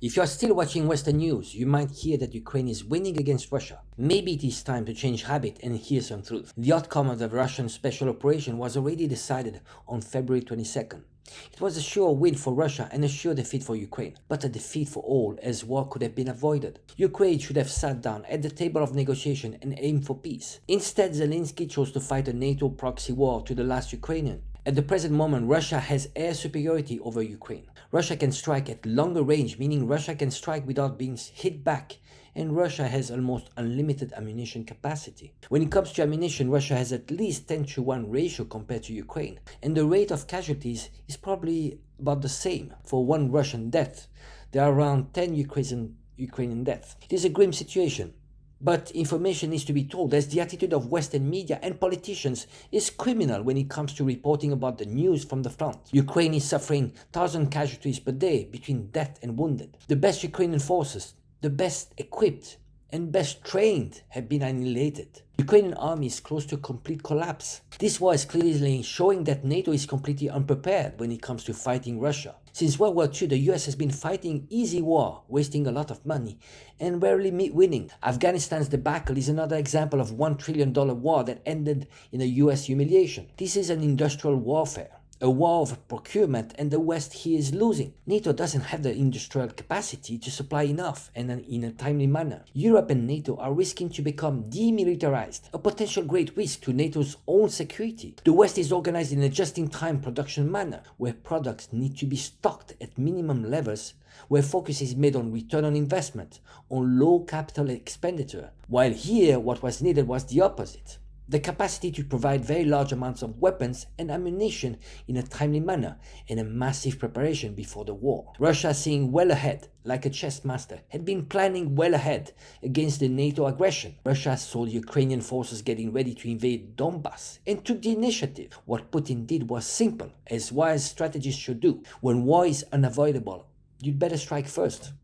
If you are still watching Western news, you might hear that Ukraine is winning against Russia. Maybe it is time to change habit and hear some truth. The outcome of the Russian special operation was already decided on February 22nd. It was a sure win for Russia and a sure defeat for Ukraine, but a defeat for all, as war could have been avoided. Ukraine should have sat down at the table of negotiation and aimed for peace. Instead, Zelensky chose to fight a NATO proxy war to the last Ukrainian. At the present moment, Russia has air superiority over Ukraine. Russia can strike at longer range, meaning Russia can strike without being hit back, and Russia has almost unlimited ammunition capacity. When it comes to ammunition, Russia has at least 10-to-1 ratio compared to Ukraine, and the rate of casualties is probably about the same. For one Russian death, there are around 10 Ukrainian deaths. It is a grim situation. But information needs to be told, as the attitude of Western media and politicians is criminal when it comes to reporting about the news from the front. Ukraine is suffering 1,000 casualties per day between death and wounded. The best Ukrainian forces, the best equipped and best trained, have been annihilated. Ukrainian army is close to complete collapse. This war is clearly showing that NATO is completely unprepared when it comes to fighting Russia. Since World War II, the US has been fighting easy war, wasting a lot of money, and rarely winning. Afghanistan's debacle is another example of $1 trillion war that ended in a US humiliation. This is an industrial warfare, a war of procurement, and the West here is losing. NATO doesn't have the industrial capacity to supply enough and in a timely manner. Europe and NATO are risking to become demilitarized, a potential great risk to NATO's own security. The West is organized in a just-in-time production manner, where products need to be stocked at minimum levels, where focus is made on return on investment, on low capital expenditure, while here what was needed was the opposite. The capacity to provide very large amounts of weapons and ammunition in a timely manner, and a massive preparation before the war. Russia, seeing well ahead, like a chess master, had been planning well ahead against the NATO aggression. Russia saw the Ukrainian forces getting ready to invade Donbass and took the initiative. What Putin did was simple, as wise strategists should do. When war is unavoidable, you'd better strike first.